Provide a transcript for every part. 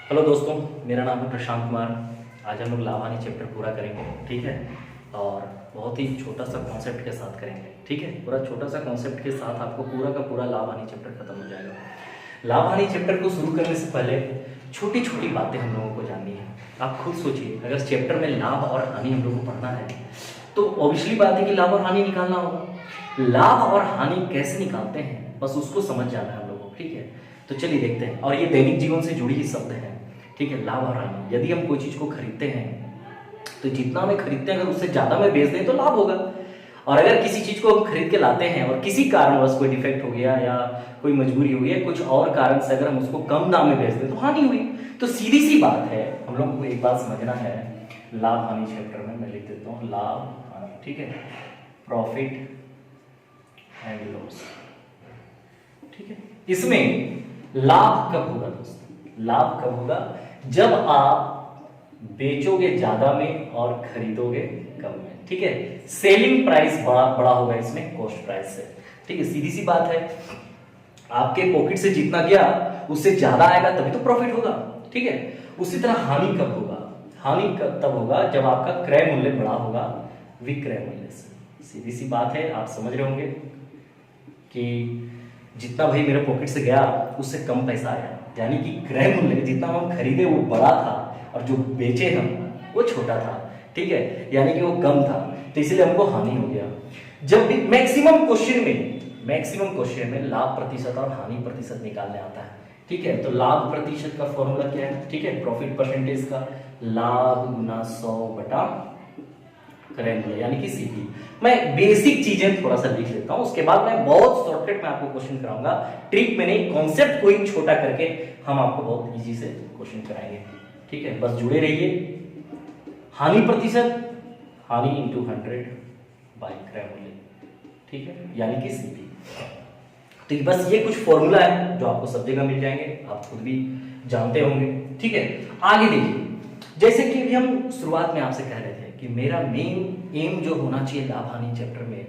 Hello दोस्तों, मेरा नाम है प्रशांत कुमार। आज हम लोग लाभ हानि चैप्टर पूरा करेंगे, ठीक है। और बहुत ही छोटा सा कॉन्सेप्ट के साथ करेंगे, ठीक है। पूरा छोटा सा कॉन्सेप्ट के साथ आपको पूरा का पूरा लाभ हानि चैप्टर खत्म हो जाएगा। लाभ हानि चैप्टर को शुरू करने से पहले छोटी छोटी बातें हम लोगों को जाननी है। आप खुद सोचिए, अगर चैप्टर में लाभ और हानि हम लोग को पढ़ना है तो ऑब्वियसली बात है कि लाभ और हानि निकालना होगा। लाभ और हानि कैसे निकालते हैं, बस उसको समझ जाना है हम लोगों को, ठीक है। तो चलिए देखते हैं। और ये दैनिक जीवन से जुड़ी ही शब्द है, ठीक है। लाभ और हानि, यदि हम कोई चीज को खरीदते हैं तो जितना में खरीदते हैं अगर उससे ज्यादा में बेच दें तो लाभ होगा। और अगर किसी चीज को हम खरीद के लाते हैं और किसी कारणवश कोई डिफेक्ट हो गया या कोई मजबूरी हो गई, कुछ और कारण से अगर हम उसको कम दाम में बेच दें तो हानि हुई। तो सीधी सी बात है, हम लोग को एक बात समझना है। लाभ हानि चैप्टर में मैं लिख देता हूँ लाभ हानि, ठीक है। प्रॉफिट एंड लॉस, ठीक है। इसमें लाभ कब होगा दोस्तों? लाभ कब होगा? जब आप बेचोगे ज्यादा में और खरीदोगे कम में, ठीक है। सेलिंग प्राइस बड़ा होगा इसमें कॉस्ट प्राइस से, ठीक है। सीधी सी बात है, आपके पॉकेट से जितना गया उससे ज्यादा आएगा तभी तो प्रॉफिट होगा, ठीक है। उसी तरह हानि कब होगा? हानि तब होगा जब आपका क्रय मूल्य बड़ा होगा विक्रय मूल्य से। सीधी सी बात है, आप समझ रहे होंगे कि जितना भाई मेरे पॉकेट से गया उससे कम पैसा आया, यानी कि क्रय मूल्य जितना हम खरीदे वो बड़ा था और जो बेचे हम वो छोटा था, ठीक है। यानी कि वो कम था, तो इसलिए हमको हानि हो गया। जब भी मैक्सिमम क्वेश्चन में लाभ प्रतिशत और हानि प्रतिशत निकालने आता है, ठीक है। तो लाभ प्रतिशत का फॉर्मूला क्या है, ठीक है। प्रॉफिट परसेंटेज का लाभ गुना 100 बटा क्रय मूल्य यानी कि सीपी। मैं बेसिक चीजें थोड़ा सा लिख लेता हूं, उसके बाद मैं बहुत शॉर्टकट में आपको क्वेश्चन कराऊंगा। ट्रिक में नहीं, कॉन्सेप्ट को ही छोटा करके हम आपको बहुत इजी से क्वेश्चन कराएंगे, ठीक है। बस जुड़े रहिए। हानि प्रतिशत, हानि इंटू 100 बाई क्रय मूल्य, ठीक है, यानी कि सीपी। तो बस ये कुछ फॉर्मूला है जो आपको सब जगह मिल जाएंगे, आप खुद भी जानते होंगे, ठीक है। आगे देखिए, जैसे कि अभी हम शुरुआत में आपसे कह रहे थे कि मेरा मेन एम जो होना चाहिए लाभ हानि चैप्टर में,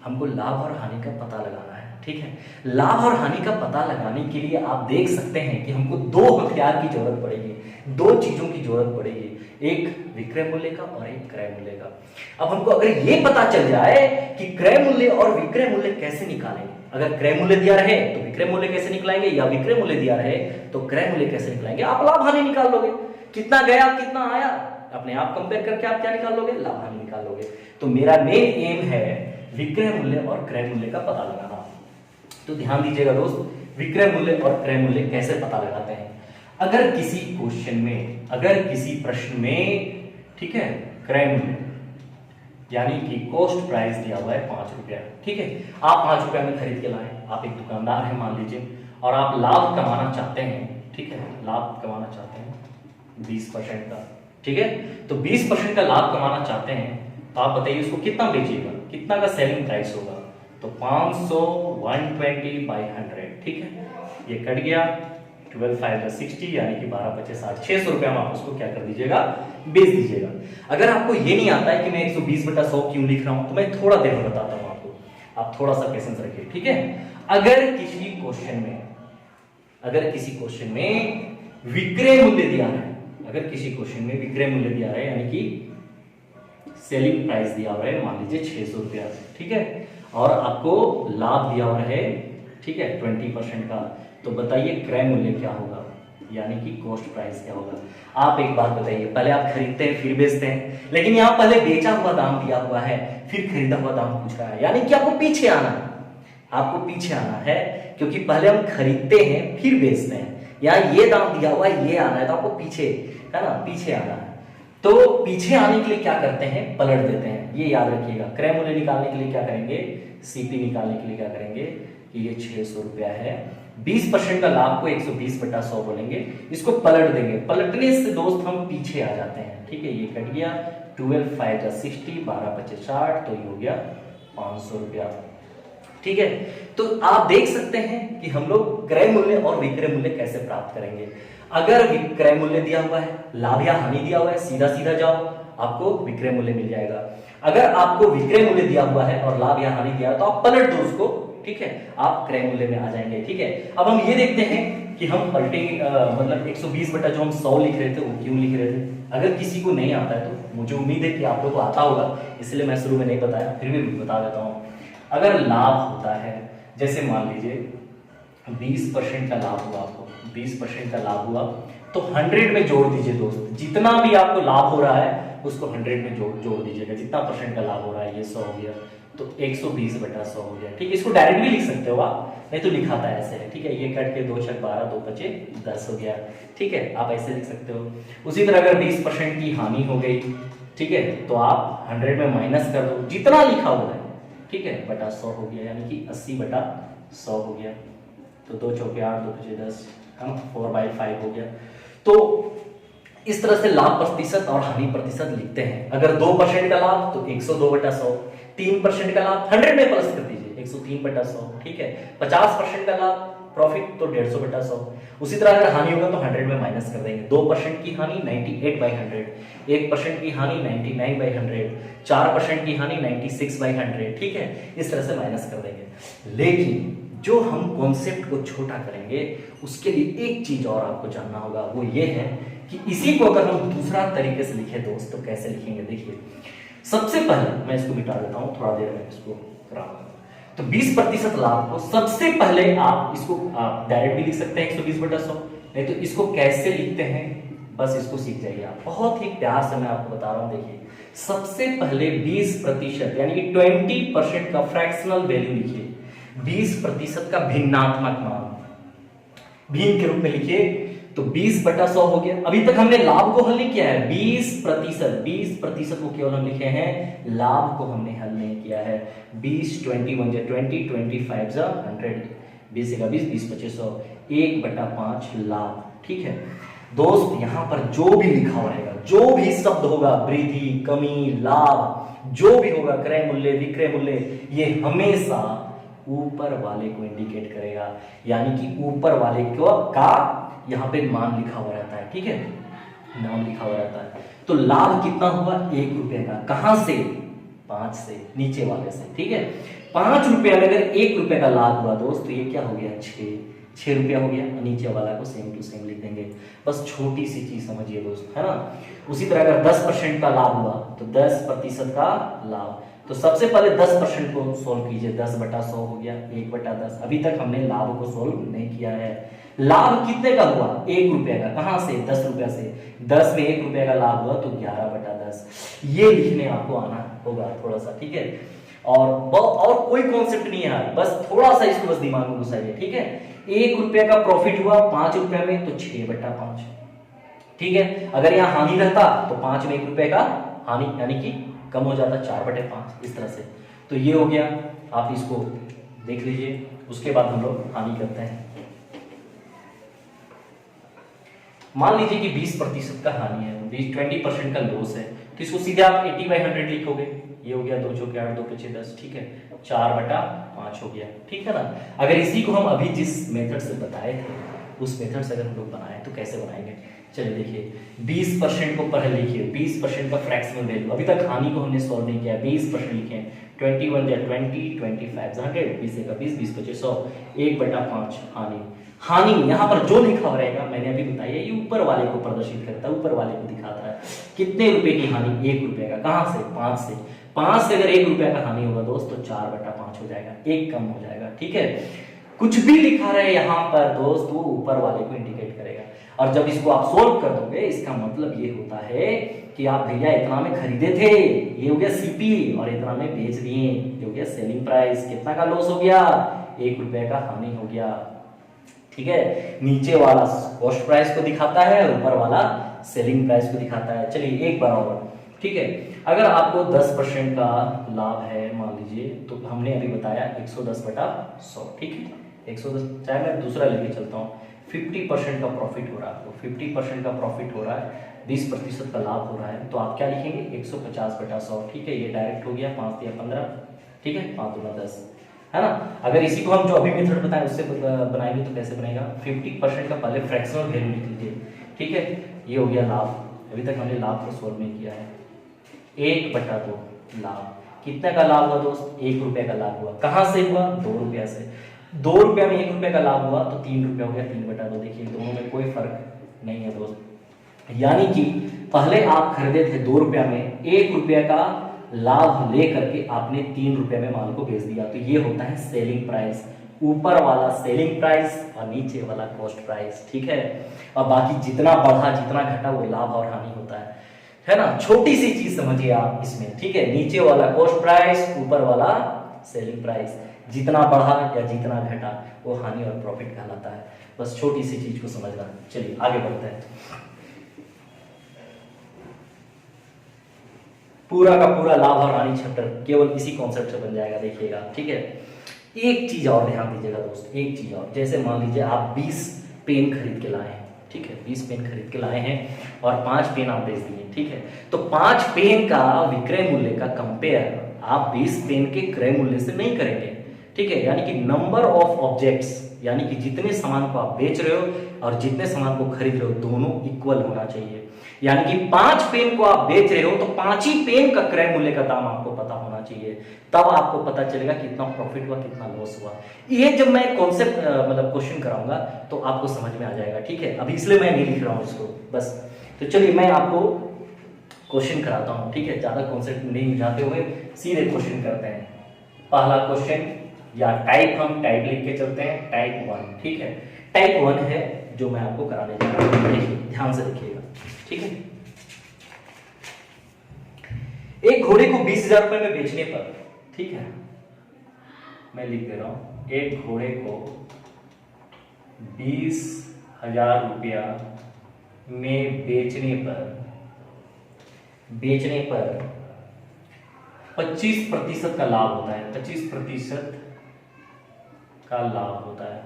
हमको लाभ और हानि का पता लगाना है, ठीक है। लाभ और हानि का पता लगाने के लिए आप देख सकते हैं कि हमको दो हथियार की जरूरत पड़ेगी, दो चीजों की जरूरत पड़ेगी, एक विक्रय मूल्य का और एक क्रय मूल्य का। अब हमको अगर ये पता चल जाए कि क्रय मूल्य और विक्रय मूल्य कैसे निकालेंगे, अगर क्रय मूल्य दिया रहे तो विक्रय मूल्य कैसे निकालेंगे, या विक्रय मूल्य दिया रहे तो क्रय मूल्य कैसे निकालेंगे, आप लाभ हानि निकाल लोगे। कितना गया कितना आया अपने आप कंपेयर करके आप क्या निकाल लोगे, लाभ हानि निकाल लोगे। तो मेरा मेन एम है विक्रय मूल्य और क्रय मूल्य का पता लगाना। तो ध्यान दीजिएगा दोस्त, विक्रय मूल्य और क्रय मूल्य कैसे पता लगाते हैं। अगर किसी क्वेश्चन में, अगर किसी प्रश्न में, ठीक है, क्रय मूल्य यानी कि कॉस्ट प्राइस दिया हुआ है 5 रुपया, ठीक है। आप 5 रुपया में खरीद के लाए, आप एक दुकानदार है मान लीजिए, और आप लाभ कमाना चाहते हैं, ठीक है, लाभ कमाना चाहते हैं 20% का, ठीक है। तो 20% का लाभ कमाना चाहते हैं, तो आप बताइए उसको कितना बेचिएगा, कितना का सेलिंग प्राइस होगा। तो 500 120 बाई 100, ठीक है। ये कट गया, 12 5 60 यानी कि 12 5 60, 600 रुपया में आप उसको क्या कर दीजिएगा, बेच दीजिएगा। अगर आपको ये नहीं आता है कि मैं 120 बटा 100 क्यों लिख रहा हूं, तो मैं थोड़ा देर में बताता हूं आपको, आप थोड़ा सा पेशेंस रखिए, ठीक है। अगर किसी क्वेश्चन में विक्रय मूल्य दिया है, अगर किसी क्वेश्चन में विक्रय मूल्य दिया है यानी कि सेलिंग प्राइस दिया हुआ है मान लीजिए 600 रुपया, ठीक है, और आपको लाभ दिया हुआ है, ठीक है, 20% का, तो बताइए क्रय मूल्य क्या होगा, यानी कि कॉस्ट प्राइस क्या होगा। आप एक बात बताइए, पहले आप खरीदते हैं फिर बेचते हैं, लेकिन यहाँ पहले बेचा हुआ दाम दिया हुआ है फिर खरीदा हुआ दाम पूछ रहा है, यानी कि आपको पीछे आना है, आपको पीछे आना है, क्योंकि पहले हम खरीदते हैं फिर बेचते हैं। यहाँ ये दाम दिया हुआ है, ये आना है, तो आपको पीछे, है ना, पीछे आना है। तो पीछे आने के लिए क्या करते हैं, पलट देते हैं, ये याद रखिएगा। क्रय मूल्य निकालने के लिए क्या करेंगे, सीपी निकालने के लिए क्या करेंगे कि ये 600 रुपया है, 20% का लाभ को 120 बटा 100 बोलेंगे, इसको पलट देंगे। पलटने से दोस्त हम पीछे आ जाते हैं, ठीक है। ये कट गया, 12 5 60, 12 5 60, तो ये हो गया 500 रुपया, ठीक है। तो आप देख सकते हैं कि हम लोग क्रय मूल्य और विक्रय मूल्य कैसे प्राप्त करेंगे। अगर विक्रय मूल्य दिया हुआ है, लाभ या हानि दिया हुआ है, सीधा सीधा जाओ, आपको विक्रय मूल्य मिल जाएगा। अगर आपको विक्रय मूल्य दिया हुआ है और लाभ या हानि दिया है तो आप पलट दो उसको, ठीक है, आप क्रय मूल्य में आ जाएंगे, ठीक है। अब हम ये देखते हैं कि हम पलटे मतलब 120 बटा जो हम 100 लिख रहे थे वो क्यों लिख रहे थे। अगर किसी को नहीं आता है तो मुझे उम्मीद है कि आप लोगों को आता होगा, इसलिए मैं शुरू में नहीं बताया, फिर भी बता देता हूँ। अगर लाभ होता है, जैसे मान लीजिए 20% का लाभ हुआ, आपको 20% का लाभ हुआ तो 100 में जोड़ दीजिए दोस्त, जितना भी आपको लाभ हो रहा है उसको 100 में जोड़ दीजिएगा। जितना परसेंट का लाभ हो रहा है, ये 100 हो गया तो 120 बटा 100 हो गया। ठीक है, इसको डायरेक्ट भी लिख सकते हो आप, नहीं तो लिखाता है ऐसे है। ठीक है, ये कट के 2 छक 12, 2 बचे 10 हो गया। ठीक है, आप ऐसे लिख सकते हो। उसी तरह अगर 20% की हानि हो गई, ठीक है, तो आप 100 में माइनस कर दो जितना लिखा हुआ है, ठीक है, बटा 100 हो गया, यानी कि 80 बटा 100 हो गया। तो 2 चौके 8, 2 बचे 10, हम 4/5 हो गया। तो इस तरह से लाभ प्रतिशत और हानि प्रतिशत लिखते हैं। अगर 2% का लाभ तो 102 बटा 100, 3% का लाभ 100 में प्लस कर दीजिए 103 बटा 100। ठीक है, 50% का लाभ प्रॉफिट तो 150 बटा 100। उसी तरह अगर हानि होगा तो 100 में माइनस कर देंगे। 2% की हानि 98/100, 1% की हानि 99/100, 4% की हानि 96/100। ठीक है, इस तरह से माइनस कर देंगे। लेकिन जो हम कॉन्सेप्ट को छोटा करेंगे उसके लिए एक चीज और आपको जानना होगा, वो ये है कि इसी को अगर हम दूसरा तरीके से लिखे दोस्त तो कैसे लिखेंगे। देखिए, सबसे पहले मैं इसको मिटा देता हूं, थोड़ा देर में इसको कराऊंगा। तो 20% लाभ को सबसे पहले आप इसको आप डायरेक्ट भी लिख सकते हैं 120 बटा 100, नहीं तो इसको कैसे लिखते हैं बस इसको सीख जाइए आप। बहुत ही प्यार से मैं आपको बता रहा हूं। देखिए, सबसे पहले 20% यानी कि 20% का फ्रैक्शनल वैल्यू लिखिए, 20% का भिन्नात्मक मान भिन्न के रूप में लिखिए। तो 20 बटा 100 हो गया। अभी तक हमने लाभ को हल नहीं किया है, 20% को केवल हम लिखे हैं, लाभ को हमने हल नहीं किया है। 20 21 जा 20 25 जा 100, 20 का 20 20 25 100, 1/5 लाभ। ठीक है दोस्त, यहां पर जो भी लिखा हुआ रहेगा, जो भी शब्द होगा, वृद्धि, कमी, लाभ, जो भी होगा, क्रय मूल्य, विक्रय मूल्य, ये हमेशा ऊपर वाले को इंडिकेट करेगा, यानी कि ऊपर वाले को का यहाँ पे मान लिखा हुआ रहता है। ठीक है, नाम लिखा हुआ रहता है। तो लाभ कितना हुआ, 1 रुपए का। कहां से, 5 से, नीचे वाले से। ठीक है, 5 रुपया में अगर 1 रुपए का लाभ हुआ दोस्त, तो ये क्या हो गया, 6 रुपया हो गया। नीचे वाला को सेम टू सेम लिख देंगे। बस छोटी सी चीज समझिए दोस्त, है ना। उसी तरह अगर 10% का लाभ हुआ तो 10% का लाभ, तो सबसे पहले 10% को सोल्व कीजिए। 10 बटा 100 हो गया, 1/10। अभी तक हमने लाभ को सोल्व नहीं किया है। लाभ कितने का हुआ, 1 रुपया का। कहां से, 10 रुपया से। 10 में 1 रुपया का लाभ हुआ तो 11/10। ये लिखने आपको आना होगा थोड़ा सा। ठीक है, और कोई कॉन्सेप्ट नहीं है, बस थोड़ा सा इसको बस दिमाग में घुसाइए। ठीक है, 1 रुपया का प्रॉफिट हुआ 5 रुपया में तो 6/5। ठीक है, अगर यहाँ हानि रहता तो 5 में 1 रुपये का हानि यानी कि कम हो जाता, 4/5 इस तरह से। तो ये हो गया, आप इसको देख लीजिए। उसके बाद हम लोग हानि करते हैं। मान लीजिए कि 20% का हानि है, 20% का लॉस है, तो इसको सीधे आप 80/100 लिखोगे। ये हो गया 2 चौके 8, 2 पीछे 10। ठीक है, 4/5 हो गया। ठीक है ना। अगर इसी को हम अभी जिस मेथड से बताए थे उस मेथड से अगर हम लोग बनाए तो कैसे बनाएंगे, चलिए देखिए। 20% को पहले लिखिए, 20% का फ्रैक्शनल वैल्यू। अभी तक हानि को हमने सॉल्व नहीं किया, 20% लिखे। 21 या 20 25 100, 20 का 20 20 25 100, 1/5 हानि। हानि यहाँ पर जो लिखा हुआ रहेगा, मैंने अभी बताया, ये ऊपर वाले को प्रदर्शित करता है, ऊपर वाले को दिखाता है। कितने रुपए की हानि, 1 रुपए का। कहां से, 5 से। 5 से अगर 1 रुपया का हानि होगा दोस्त तो 4/5 हो जाएगा, 1 कम हो जाएगा। ठीक है, कुछ भी लिखा रहे यहाँ पर दोस्त, वो ऊपर वाले को इंडिकेट करेगा। और जब इसको आप सोल्व कर दोगे, इसका मतलब ये होता है कि आप भैया इतना में खरीदे थे, ये हो गया सीपी, और इतना में बेच दिए, ये हो गया सेलिंग प्राइस। कितना का लॉस हो गया, 1 रुपए का हानि हो गया। ठीक है, नीचे वाला कॉस्ट प्राइस को दिखाता है, ऊपर वाला सेलिंग प्राइस को दिखाता है। चलिए एक बार और। ठीक है, अगर आपको 10% का लाभ है मान लीजिए, तो हमने अभी बताया 110/100। ठीक है, 110, चाहे मैं दूसरा लेके चलता हूँ। 50% का प्रॉफिट हो रहा है, तो 50% का प्रॉफिट हो रहा है, 20% का लाभ हो रहा है, तो आप क्या लिखेंगे, 150/100। ठीक है, ये डायरेक्ट हो गया, 5 या 15। ठीक है, 5 दूना 10, है ना। अगर इसी को हम जो अभी मेथड बताएं उससे बनाएंगे तो कैसे बनेगा, 50% का पहले फ्रैक्शनल वैल्यू लिख लीजिए। ठीक है, ये हो गया लाभ। अभी तक हमने लाभ को सोल्व नहीं किया है। 1/2 लाभ। कितने का लाभ हुआ दोस्त, 1 रुपया का लाभ हुआ। कहां से हुआ, 2 रुपया से। ₹2 में ₹1 का लाभ हुआ तो ₹3 हो गया, 3/2। देखिए दोनों में कोई फर्क नहीं है दोस्त। यानी कि पहले आप खरीदे थे ₹2 में, ₹1 का लाभ ले करके आपने ₹3 में माल को बेच दिया, तो ये होता है सेलिंग प्राइस। ऊपर वाला सेलिंग प्राइस और नीचे वाला कॉस्ट प्राइस, ठीक है। और बाकी जितना बढ़ा जितना घटा वो लाभ और हानि होता है ना। छोटी सी चीज समझिए आप इसमें, ठीक है। नीचे वाला कॉस्ट प्राइस, ऊपर वाला सेलिंग प्राइस, जितना बढ़ा या जितना घटा वो हानि और प्रॉफिट कहलाता है। बस छोटी सी चीज को समझना। चलिए आगे बढ़ते हैं। पूरा का पूरा लाभ और हानि चैप्टर केवल इसी कॉन्सेप्ट से बन जाएगा, देखिएगा, ठीक है। एक चीज और ध्यान दीजिएगा दोस्त, एक चीज और। जैसे मान लीजिए आप 20 पेन खरीद के लाए हैं, ठीक है, 20 पेन खरीद के लाए हैं और 5 पेन आप बेच दिए, ठीक है। तो 5 पेन का विक्रय मूल्य का कंपेयर आप 20 पेन के क्रय मूल्य से नहीं करेंगे, ठीक है। यानी कि नंबर ऑफ ऑब्जेक्ट्स, यानी कि जितने सामान को आप बेच रहे हो और जितने सामान को खरीद रहे हो दोनों इक्वल होना चाहिए। यानी कि 5 पेन को आप बेच रहे हो तो 5 ही पेन का क्रय मूल्य का दाम आपको पता होना चाहिए, तब आपको पता चलेगा कितना प्रॉफिट हुआ कितना लॉस हुआ। ये जब मैं कॉन्सेप्ट मतलब क्वेश्चन कराऊंगा तो आपको समझ में आ जाएगा, ठीक है। अभी इसलिए मैं नहीं लिख रहा हूं इसको बस। तो चलिए मैं आपको क्वेश्चन कराता हूं, ठीक है। ज्यादा कॉन्सेप्ट नहीं जाते हुए सीधे क्वेश्चन करते हैं। पहला क्वेश्चन या टाइप, हम टाइप लिख के चलते हैं, टाइप 1, ठीक है। टाइप 1 है जो मैं आपको कराने जा रहा हूं, देखिए ध्यान से देखिएगा, ठीक है। एक घोड़े को 20,000 रुपए में बेचने पर, ठीक है, मैं लिख दे रहा हूं, एक घोड़े को 20,000 रुपया में बेचने पर 25% का लाभ होता है, 25% का लाभ होता है।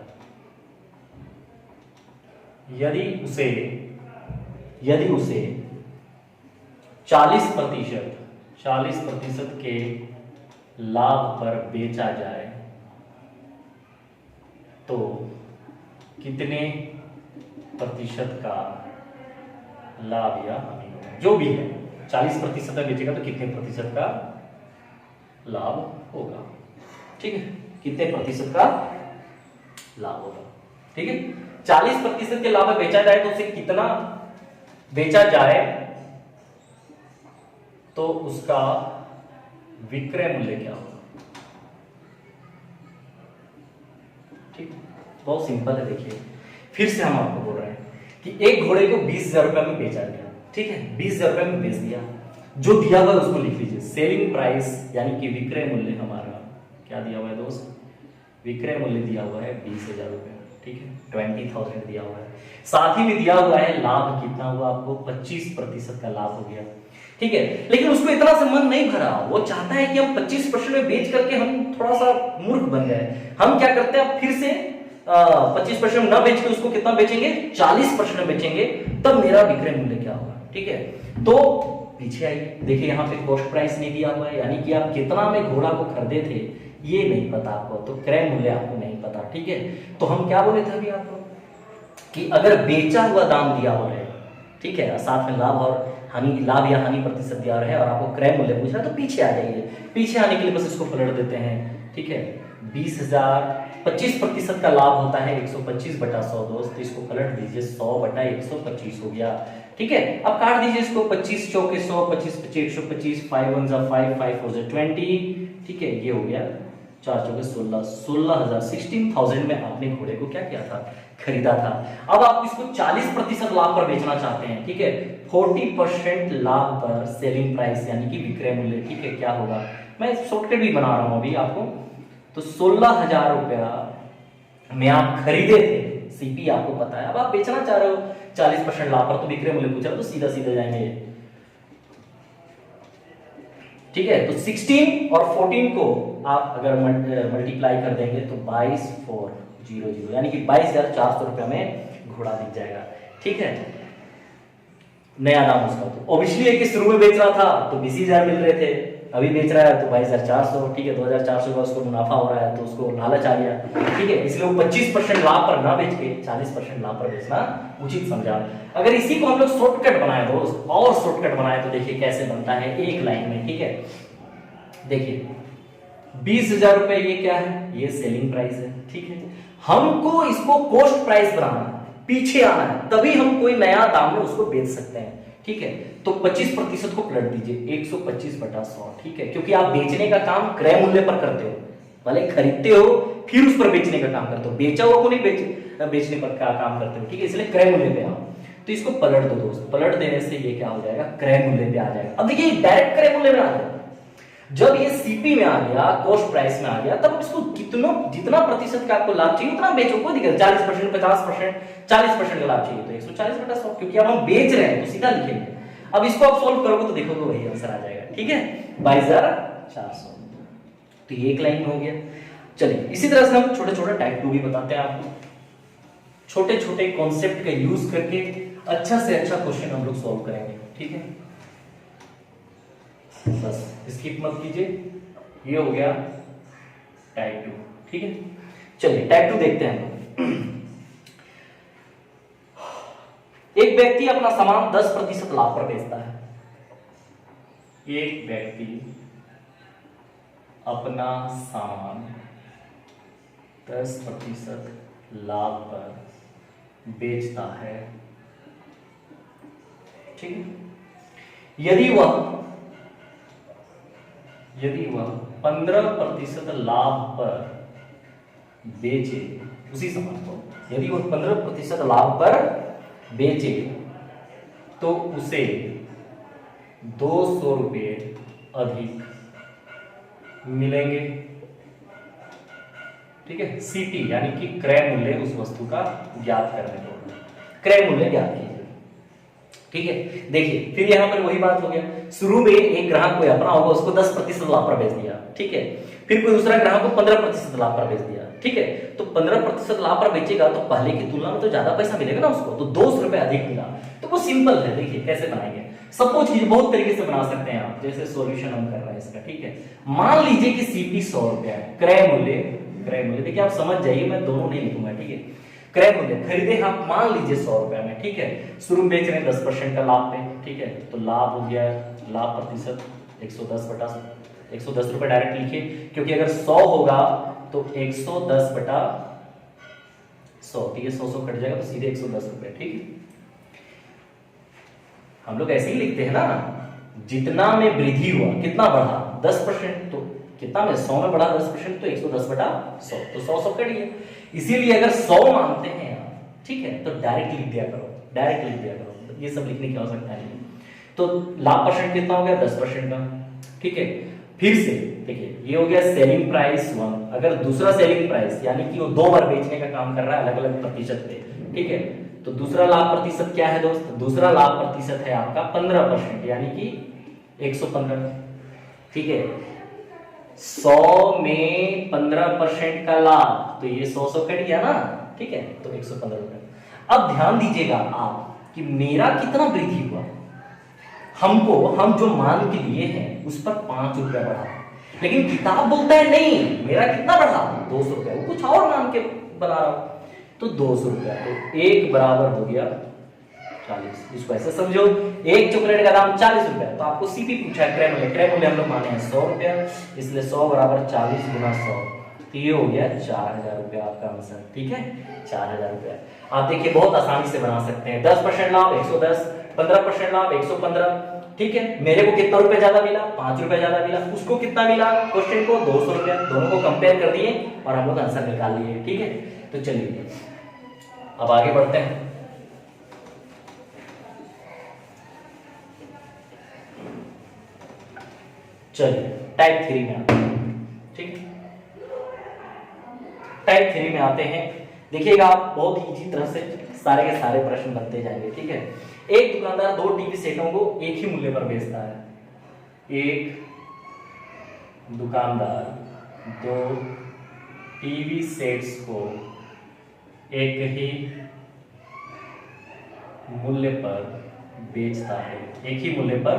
यदि उसे 40% के लाभ पर बेचा जाए तो कितने प्रतिशत का लाभ या हानि होगा। जो भी है 40% में बेचेगा तो कितने प्रतिशत का लाभ होगा, ठीक है, कितने प्रतिशत का लाभ होगा, ठीक है। 40% के लाभ में बेचा जाए तो उसे कितना बेचा जाए तो उसका विक्रय मूल्य क्या होगा, ठीक। बहुत सिंपल है, देखिए फिर से हम आपको बोल रहे हैं कि एक घोड़े को 20,000 रुपए में बेचा गया, ठीक है, 20,000 रुपए में बेच दिया। जो दिया हुआ है उसको लिख लीजिए, सेलिंग प्राइस यानी कि विक्रय मूल्य हमारा क्या दिया हुआ है दोस्त, विक्रय मूल्य दिया हुआ है 20,000 रुपए, ठीक है, 20,000 दिया हुआ है। साथ ही में दिया हुआ है लाभ कितना हुआ आपको, 25% का लाभ हो गया, ठीक है। लेकिन उसको इतना से मन नहीं भरा, वो चाहता है कि हम 25% में बेच करके हम थोड़ा सा मूर्ख बन गए। हम क्या करते हैं, फिर से 25% में ना बेच के उसको कितना बेचेंगे, 40% में बेचेंगे, तब मेरा विक्रय मूल्य क्या होगा, ठीक है। तो पीछे आइए, देखिए यहाँ पे कॉस्ट प्राइस नहीं दिया हुआ है, यानी कि आप कितना में घोड़ा को खरीदे थे ये नहीं पता आपको, तो क्रय मूल्य आपको नहीं पता, ठीक है। तो हम क्या बोले थे अभी आपको कि अगर बेचा हुआ दाम दिया हुआ है, ठीक है, साथ में लाभ और हानि, लाभ या हानि प्रतिशत दिया है और आपको क्रय मूल्य पूछ रहा है, तो पीछे आ जाइए। पीछे आने के लिए बस इसको पलट देते हैं, ठीक है। 20,000, 25% का लाभ होता है 125/100 दोस्त, इसको पलट दीजिए, 100/125 हो गया, ठीक है। अब काट दीजिए इसको, 25 चौके 100, 25 25 125, 5 1 जा 5, 5 4 जा 20, ठीक है, ये हो गया 4 चौके 16, 16,000, 16,000 में आपने घोड़े को क्या किया था, खरीदा था। अब आप इसको 40% लाभ पर बेचना चाहते हैं, ठीक है, 40% लाभ पर सेलिंग प्राइस यानी कि विक्रय मूल्य, ठीक है, क्या होगा, मैं शॉर्टकट भी बना रहा हूं अभी आपको। तो 16,000 रुपया में आप खरीदे थे, सीपी आपको पता है, अब आप बेचना चाह रहे हो 40% लाभ पर, तो विक्रय मूल्य पूछ रहा है, तो सीधा सीधा जाएंगे, ठीक है। तो 16 और 14 को आप अगर मल्टीप्लाई कर देंगे तो 22,400 यानी कि 22,400 रुपया में घोड़ा दिख जाएगा, ठीक है, नया दाम उसका। तो ऑब्वियसली है कि शुरू में बेच रहा था तो 20,000 मिल रहे थे, अभी बेच रहा है तो 22,400, ठीक है, 2,400 का उसको मुनाफा हो रहा है, तो उसको लालच आ गया, ठीक है, इसलिए वो 25% लाभ पर ना बेच के 40% लाभ पर बेचना उचित समझा। अगर इसी को हम लोग शॉर्टकट बनाए दोस्त, और शॉर्टकट बनाए तो देखिए कैसे बनता है एक लाइन में, ठीक है। देखिए 20,000 रुपए ये क्या है, ये सेलिंग प्राइस है, ठीक है। हमको इसको कॉस्ट प्राइस बनाना है, पीछे आना है, तभी हम कोई नया दाम में उसको बेच सकते हैं, ठीक है। तो 25% को पलट दीजिए 125/100, ठीक है, क्योंकि आप बेचने का काम क्रय मूल्य पर करते हो, भले खरीदते हो फिर उस पर बेचने का काम करते हो, बेचा हुआ को नहीं बेचने पर का काम करते हो, ठीक है, इसलिए क्रय मूल्य पे आओ। तो इसको पलट दो दोस्त, पलट देने से ये क्या हो जाएगा, क्रय मूल्य पे आ जाएगा। अब देखिए डायरेक्ट क्रय मूल्य में आ जाएगा, जब ये सीपी में आ गया, कॉस्ट प्राइस में आ गया, तब इसको जितना प्रतिशत का आपको लाभ चाहिए उतना बेचो, कोई दिक्कत, 40%, 50%, 40% का लाभ चाहिए तो 140/100, क्योंकि अब हम बेच रहे हैं तो सीधा लिखेंगे। अब इसको आप सोल्व करोगे तो देखोगे वही आंसर आ जाएगा, ठीक है, 22,400। तो ये एक लाइन में हो गया। चलिए इसी तरह से हम छोटे छोटे टाइप 2 भी बताते हैं आपको, छोटे छोटे कॉन्सेप्ट का यूज करके अच्छा से अच्छा क्वेश्चन हम लोग सॉल्व करेंगे, ठीक है। बस स्किप मत कीजिए, ये हो गया टाइप 2, ठीक है। चलिए टाइप 2 देखते हैं। एक व्यक्ति अपना सामान 10% लाभ पर बेचता है, एक व्यक्ति अपना सामान 10% लाभ पर बेचता है, ठीक है। यदि वह 15% लाभ पर बेचे उसी सामान को, यदि वह 15% लाभ पर बेचे तो उसे 200 रुपये अधिक मिलेंगे, ठीक है। सीटी यानी कि क्रय मूल्य उस वस्तु का ज्ञात करने को, क्रय मूल्य ज्ञात कीजिए, ठीक है। देखिए फिर यहां पर वही बात हो गया, शुरू में एक ग्राहक कोई अपना होगा, उसको 10% लाभ पर बेच दिया, ठीक है। फिर कोई दूसरा ग्राहक को 15% लाभ पर बेच दिया, ठीक है। तो 15% लाभ पर बेचेगा तो पहले की तुलना में तो ज्यादा पैसा मिलेगा ना उसको, तो 200 रुपए अधिक मिला। तो वो सिंपल है, देखिए कैसे बनाएंगे, सपोज कीजिए, बहुत तरीके से बना सकते हैं आप, जैसे सॉल्यूशन हम कर रहे हैं इसका, ठीक है। मान लीजिए कि सीपी 100 रुपया है, क्रय मूल्य देखिए आप समझ जाइए, मैं दोनों नहीं लिखूंगा, ठीक है। क्रय मूल्य खरीदे आप मान लीजिए 100 रुपया में, ठीक है। शुरू में बेच रहे हैं 10% का लाभ पे, ठीक है। तो लाभ हो गया, लाभ प्रतिशत 110 रुपए डायरेक्ट लिखिए, क्योंकि अगर 100 होगा तो 110/100, ठीक है, 100 कट जाएगा तो सीधे 110 रुपए, ठीक है। हम लोग ऐसे ही लिखते हैं ना, जितना में वृद्धि हुआ कितना बढ़ा 10%, तो कितना में 100 में बढ़ा 10% तो 110/100, तो 100 कट गया। इसीलिए अगर 100 मानते हैं आप, ठीक है, तो डायरेक्ट लिख दिया करो, ये सब लिखने की आवश्यकता नहीं। तो लाभ परसेंट कितना हो गया, 10% का, ठीक है। फिर से देखिए ये हो गया सेलिंग प्राइस 1, अगर दूसरा सेलिंग प्राइस यानी कि वो 2 बार बेचने का काम कर रहा है अलग अलग प्रतिशत पे, ठीक है। तो दूसरा लाभ प्रतिशत क्या है दोस्त, दूसरा लाभ प्रतिशत है आपका 15%, यानी कि 115, ठीक है। 100 में 15% का लाभ, तो ये 100 कट गया ना, ठीक है, तो 115 रुपए। अब ध्यान दीजिएगा आप कि मेरा कितना वृद्धि हुआ, हम जो मान के लिए हैं उस पर 5 रुपया बढ़ा, लेकिन किताब बोलता है नहीं मेरा कितना बढ़ा, 200 रुपया, वो कुछ और मान के बना रहा हूं, तो 200 रुपया, तो 1 बराबर हो गया 40। इसको ऐसे समझो, एक चॉकलेट का दाम 40 रुपया, तो आपको सीपी पूछा है, क्रय मूल्य हम लोग माने हैं 100 रुपया, इसलिए 100 बराबर 40 गुना 100, तो ये हो गया 4,000 रुपया आपका आंसर, ठीक है, 4,000 रुपया। आप देखिए बहुत आसानी से बना सकते हैं, 10% लाभ 110, 15% लाभ 115, ठीक है। मेरे को कितना रुपया ज्यादा मिला, 5 रुपया ज्यादा मिला, उसको कितना मिला, क्वेश्चन को 200 रुपया, दोनों को कंपेयर कर दिए और हम लोग आंसर निकाल लिए, ठीक है। तो चलिए अब आगे बढ़ते हैं। चलिए टाइप 3 में आते हैं, ठीक है। टाइप 3 में आते हैं, देखिएगा आप बहुत इजी तरह से सारे के सारे प्रश्न बनते जाएंगे, ठीक है। एक दुकानदार 2 टीवी सेटों को एक ही मूल्य पर बेचता है, एक दुकानदार 2 टीवी सेट्स को एक ही मूल्य पर बेचता है, एक ही मूल्य पर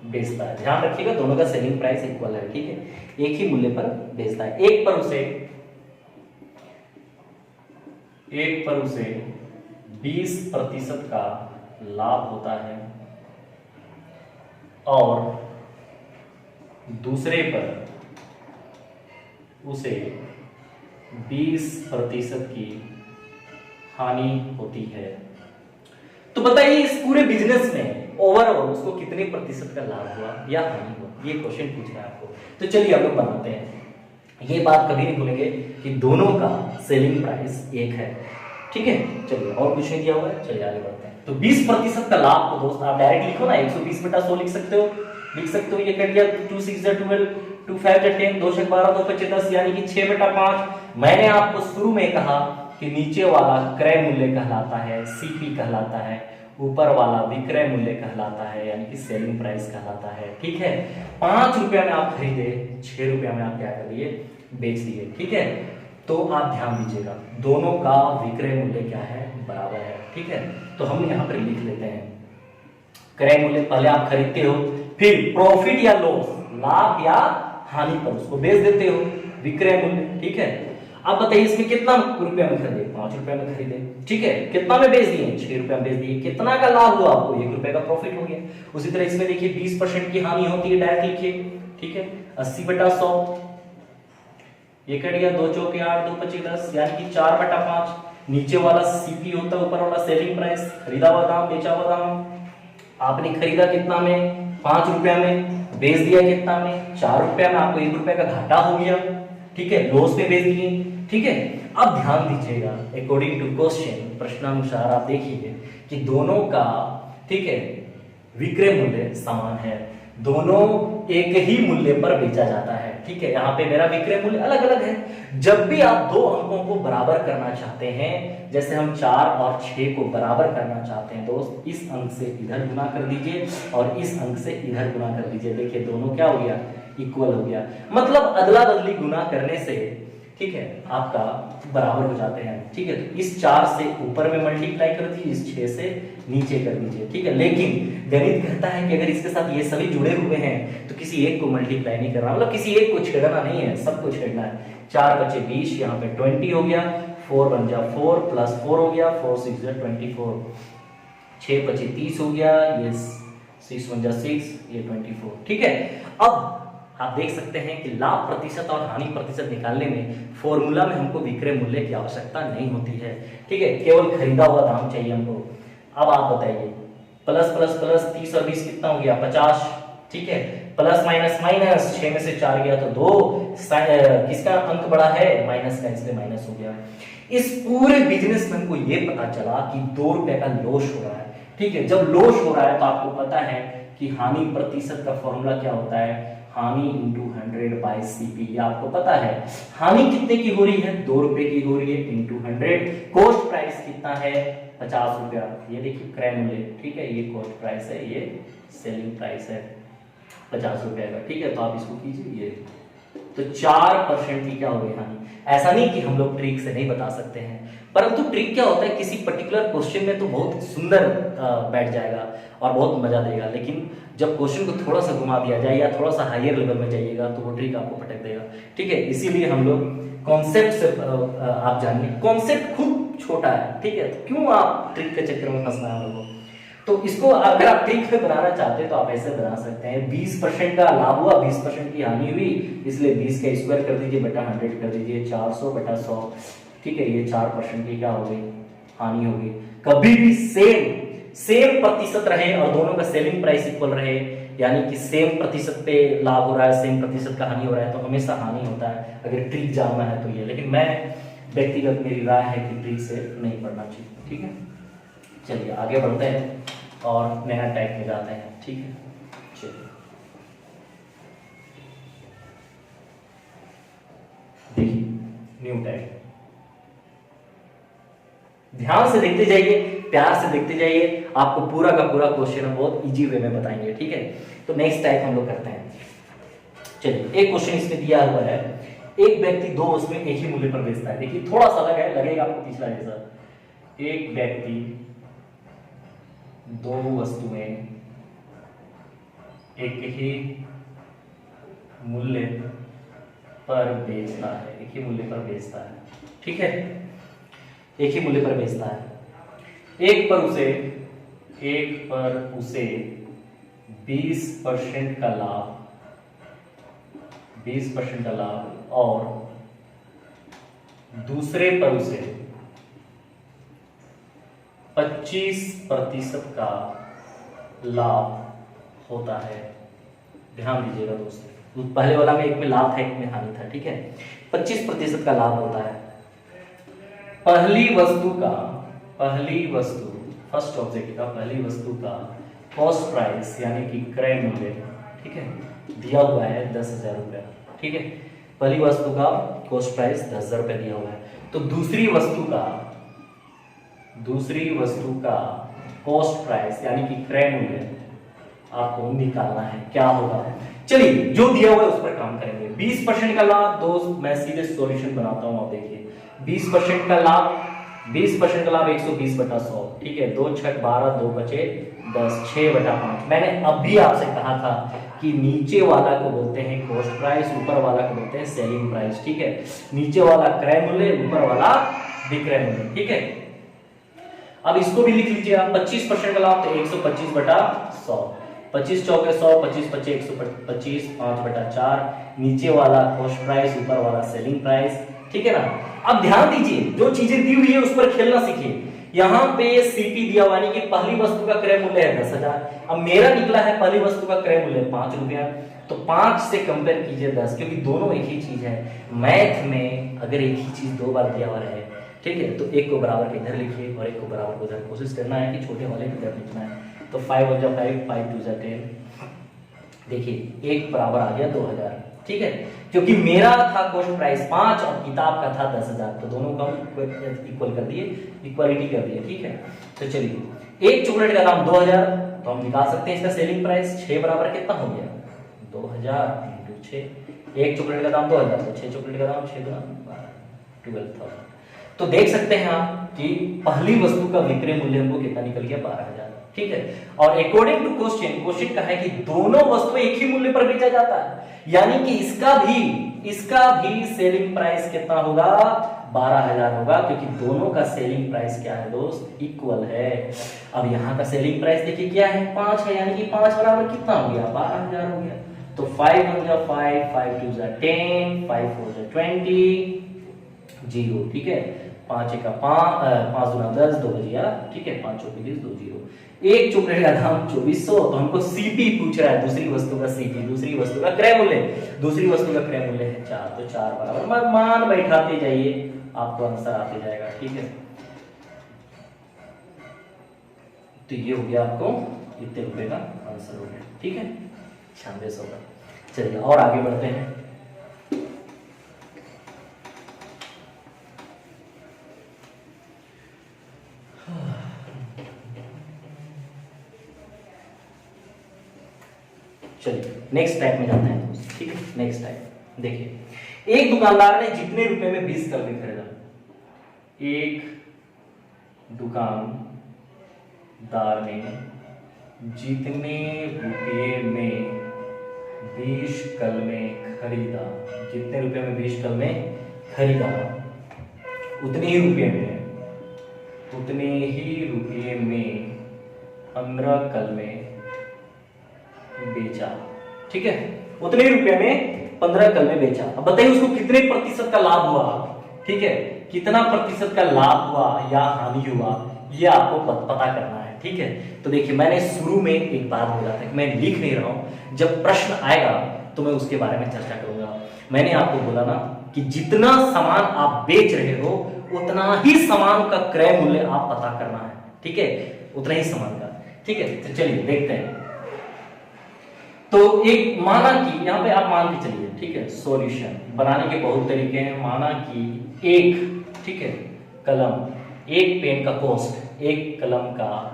बेचता है, ध्यान रखिएगा दोनों का सेलिंग प्राइस इक्वल है, ठीक है, एक ही मूल्य पर बेचता है। एक पर उसे 20% का लाभ होता है और दूसरे पर उसे 20% की हानि होती है। तो बताइए इस पूरे बिजनेस में ओवरऑल उसको कितने प्रतिशत का लाभ हुआ या हानि हुआ, ये क्वेश्चन पूछ रहा है आपको। तो चलिए हम लोग बनाते हैं। ये बात कभी नहीं भूलेंगे कि दोनों का सेलिंग प्राइस एक है, ठीक है। चलिए और कुछ नहीं दिया हुआ है, चलिए आगे बढ़ते हैं। तो 20% का लाभ को दोस्त आप डायरेक्ट लिखो ना, 120/100 लिख सकते हो, ये कट गया 2 6 12, 2 5 10, 2 6 12, 2 5 10, यानी कि 6/5। मैंने आपको शुरू में कहा कि नीचे वाला क्रय मूल्य कहलाता है, सीपी कहलाता है, ऊपर वाला विक्रय मूल्य कहलाता है, यानी कि सेलिंग प्राइस कहलाता है, ठीक है। 5 रुपया में आप खरीदे, 6 रुपया में आप क्या कर दिए, बेच दिए, ठीक है। तो आप ध्यान दीजिएगा दोनों का विक्रय मूल्य क्या है, बराबर है, ठीक है। तो हम यहाँ पर लिख लेते हैं क्रय मूल्य, पहले आप खरीदते हो, फिर प्रॉफिट या लॉस, लाभ या हानि पर उसको बेच देते हो, विक्रय मूल्य, ठीक है। अब बताइए इसमें कितना रुपया में खरीदे, 5 रुपया में खरीदे, ठीक है। कितना में बेच दिए, 6 रुपया में बेच दिए, कितना का लाभ हुआ आपको, 1 रुपए का प्रॉफिट हो गया। उसी तरह इसमें देखिए 20% की हानि होती है, डायरेक्ट लिखिए, ठीक है। 80/100, ये कट गया, 2 चौके 8, 2 25 10, यानी कि 4/5। नीचे वाला सीपी होता है, ऊपर वाला सेलिंग प्राइस, खरीदा हुआ दाम, बेचा हुआ दाम। आपने खरीदा कितना में, 5 रुपया में, बेच दिया कितना में, 4 रुपया में, आपको 1 रुपया का घाटा हो गया, ठीक है, लॉस में बेच दिए, ठीक है। अब ध्यान दीजिएगा अकॉर्डिंग टू क्वेश्चन, प्रश्नानुसार आप देखिए कि दोनों का, ठीक है, विक्रय मूल्य समान है, दोनों एक ही मूल्य पर बेचा जाता है, ठीक है। यहाँ पे मेरा विक्रय मूल्य अलग अलग है। जब भी आप दो अंकों को बराबर करना चाहते हैं, जैसे हम 4 और 6 को बराबर करना चाहते हैं दोस्त, इस अंक से इधर गुना कर दीजिए और इस अंक से इधर गुना कर दीजिए, देखिए दोनों क्या हो गया, इक्वल हो गया। मतलब अदला बदली गुना करने से, ठीक है, आपका बराबर हो जाते हैं, ठीक है। तो इस 4 से ऊपर में मल्टीप्लाई कर दीजिए, इस 6 से नीचे कर दीजिए, ठीक है। लेकिन गणित कहता है कि अगर इसके साथ ये सभी जुड़े हुए हैं तो किसी एक को मल्टीप्लाई नहीं करना, मतलब किसी एक को छेड़ना नहीं है, सबको छेड़ना है। 4 बचे 20, यहाँ पे 20 हो गया, 4 बन जा 4 प्लस 4 हो गया, 4 6 जा 24, 6 बचे 30 हो गया, ये 6 बन जा 6, ये 24, ठीक है। अब आप देख सकते हैं कि लाभ प्रतिशत और हानि प्रतिशत निकालने में फॉर्मूला में हमको विक्रय मूल्य की आवश्यकता नहीं होती है, ठीक है, केवल खरीदा हुआ दाम चाहिए हमको। अब आप बताइए, प्लस प्लस प्लस 30 और 20 कितना हो गया, 50, ठीक है। प्लस माइनस माइनस, 6 में से 4 गया तो 2, किसका अंक बड़ा है, माइनस का, इसलिए माइनस हो गया। इस पूरे बिजनेस में हमको ये पता चला कि 2 रुपए का लॉस हो रहा है, ठीक है। जब लॉस हो रहा है तो आपको पता है कि हानि प्रतिशत का फॉर्मूला क्या होता है, हानि इंटू 100 बाई सीपी, ये आपको पता है। हानि कितने की हो रही है, 2 रुपए की हो रही है, इंटू 100। कॉस्ट प्राइस कितना है, 50 रुपया, ये देखिए क्रय मूल्य, ठीक है, ये कॉस्ट प्राइस है, ये सेलिंग प्राइस है 50 रुपया का, ठीक है। तो आप इसको कीजिए, ये तो 4% की क्या हो गई हानि। ऐसा नहीं कि हम लोग ट्रिक से नहीं बता सकते हैं, परंतु ट्रिक क्या होता है, किसी पर्टिकुलर क्वेश्चन में तो बहुत सुंदर बैठ जाएगा और बहुत मजा देगा, लेकिन जब क्वेश्चन को थोड़ा सा घुमा दिया जाए या थोड़ा सा हायर लेवल में जाइएगा तो वो ट्रिक आपको पटक देगा, ठीक है। इसीलिए हम लोग कॉन्सेप्ट से आप जानिए, कॉन्सेप्ट खुद छोटा है, ठीक है, तो क्यों आप ट्रिक के चक्कर में फंसना है हम लोगों को। तो इसको अगर आप ट्रिक में बनाना चाहते हैं तो आप ऐसे बना सकते हैं, 20% का लाभ हुआ, 20% की हानि हुई, इसलिए 20 का स्क्वायर कर दीजिए बटा 100 कर दीजिए, 400/100, ठीक है। ये 4% की क्या हो गई, हानि हो गई। कभी भी सेम प्रतिशत रहे और दोनों का सेलिंग प्राइस इक्वल रहे, यानी कि सेम प्रतिशत पे लाभ हो रहा है, सेम प्रतिशत का हानि हो रहा है, तो हमेशा हानि होता है, अगर ट्रिक जानना है तो ये। लेकिन मैं व्यक्तिगत मेरी राय है कि ट्रिक से नहीं पढ़ना चाहिए, ठीक है। चलिए आगे बढ़ते हैं और नया टाइप में जाते हैं, ठीक है। चलिए देखिए न्यू टाइप, ध्यान से देखते जाइए, प्यार से देखते जाइए, आपको पूरा का पूरा क्वेश्चन हम बहुत इजी वे में बताएंगे, ठीक है। तो नेक्स्ट टाइप हम लोग करते हैं। चलिए एक क्वेश्चन इसमें दिया हुआ है, एक व्यक्ति 2 वस्तुएं एक ही मूल्य पर बेचता है। देखिए थोड़ा सा अलग है, लगेगा आपको पिछला जैसा। एक व्यक्ति 2 वस्तुएं एक ही मूल्य पर बेचता है, एक ही मूल्य पर बेचता है, ठीक है, एक ही मूल्य पर बेचता है। एक पर उसे 20% का लाभ और दूसरे पर उसे 25% का लाभ होता है। ध्यान दीजिएगा दोस्तों, पहले वाला में एक में लाभ था एक में हानि था, ठीक है। 25% का लाभ होता है पहली वस्तु फर्स्ट ऑब्जेक्ट का, पहली वस्तु का कॉस्ट प्राइस यानी कि क्रय मूल्य, ठीक है, दिया हुआ है 10,000 रुपया, ठीक है। पहली वस्तु का कॉस्ट प्राइस 10,000 रुपया दिया हुआ है, तो दूसरी वस्तु का कॉस्ट प्राइस यानी कि क्रय मूल्य आपको निकालना है। क्या होगा, चलिए जो दिया हुआ है उस पर काम करेंगे। 20% का लाभ, दोस्त मैं सीधे सॉल्यूशन बनाता हूं, आप देखिए 20% का लाभ 120/100, ठीक है। 2 छक 12, 2 बचे 10, 6/5। मैंने अभी आपसे कहा था कि नीचे वाला को बोलते हैं कॉस्ट प्राइस, ऊपर वाला को बोलते हैं सेलिंग प्राइस, ठीक है। नीचे वाला क्रय मूल्य, ऊपर वाला विक्रय मूल्य, ठीक है। अब इसको भी लिख लीजिए आप, 25% का लाभ तो 125/100, 25 चौके 100, 25 पचे 125, 5/4, नीचे वाला कॉस्ट प्राइस, ऊपर वाला सेलिंग प्राइस, ठीक है ना। अब ध्यान दीजिए, जो चीजें दी हुई है उस पर खेलना सीखिए। यहाँ पे सीपी दिया हुआ, यानी कि पहली वस्तु का क्रय मूल्य है 10,000, अब मेरा निकला है पहली वस्तु का क्रय मूल्य 5 रुपया, तो 5 से कंपेयर कीजिए 10, क्योंकि दोनों एक ही चीज है। मैथ में अगर एक ही चीज 2 बार दिया हुआ है, ठीक है, तो एक को बराबर के इधर लिखिए और एक को बराबर को उधर, कोशिश करना है कि छोटे वाले को इधर लिखना है। तो 5 1 जा 5, 5 2 जा 10, देखिए एक बराबर आ गया 2000, ठीक है। क्योंकि मेरा था कॉस्ट प्राइस 5 और किताब का था 10,000, तो दोनों का इक्वल कर दिए, इक्वालिटी कर दिए, ठीक है। तो चलिए एक चॉकलेट का दाम 2000, तो हम निकाल सकते हैं इसका सेलिंग प्राइस 6 बराबर कितना हो गया 2000 × 6। एक चॉकलेट का दाम 2000, तो 6 चॉकलेट का दाम 6 × 12,000। तो देख सकते हैं आप कि पहली वस्तु का विक्रय मूल्य हमको कितना निकल गया 12,000, ठीक है। और अकॉर्डिंग टू क्वेश्चन का है कि दोनों वस्तुएं एक ही मूल्य पर बेचा जाता है, यानी कि इसका भी सेलिंग प्राइस कितना होगा 12,000 होगा, क्योंकि दोनों का सेलिंग प्राइस क्या है दोस्त, इक्वल है। अब यहाँ का सेलिंग प्राइस देखिए क्या है 5 है, यानी कि 5 बराबर कितना हो गया 12,000 हो गया। तो 5 1 जा 5, 5 2 जा 10, 5 4 जा 20, 0, ठीक है। 5 1 5, 5 2 10, 2 बजिया, ठीक है। 5 चौके 20, 2 0। एक चॉकलेट का दाम 2400, तो हमको सीपी पूछ रहा है, दूसरी वस्तु का सीपी, दूसरी वस्तु का क्रय मूल्य, दूसरी वस्तु का क्रय मूल्य है 4, तो 4 बराबर मान बैठाते जाइए, आपको आंसर आते जाएगा, ठीक है। तो ये हो गया आपको इतने रुपए का आंसर हो गया, ठीक है, 9600 का। चलिए और आगे बढ़ते हैं। चलिए नेक्स्ट टाइप में जाते हैं, ठीक है। नेक्स्ट टाइप देखिए, एक दुकानदार ने जितने रुपए में 20 कलमे खरीदा, एक दुकानदार ने जितने रुपये में 20 कलमे खरीदा, जितने रुपये में 20 कलमे खरीदा उतने ही रुपये में 15 कलमे बेचा, ठीक है। उतने रुपये में 15 कलमे बेचा। अब बताइए उसको कितने प्रतिशत का लाभ हुआ, ठीक है, कितना प्रतिशत का लाभ हुआ या हानि हुआ, ये आपको पता करना है, ठीक है। तो देखिए मैंने शुरू में एक बात बोला था कि मैं लिख नहीं रहा हूं, जब प्रश्न आएगा तो मैं उसके बारे में चर्चा करूंगा। मैंने आपको बोला ना कि जितना सामान आप बेच रहे हो उतना ही सामान का क्रय मूल्य आप पता करना है, ठीक है, उतना ही सामान का, ठीक है। तो चलिए देखते हैं। तो एक माना कि यहाँ पे आप मान के चलिए, ठीक है, सॉल्यूशन बनाने के बहुत तरीके हैं। माना कि एक, ठीक है, कलम, एक पेन का कॉस्ट, एक कलम का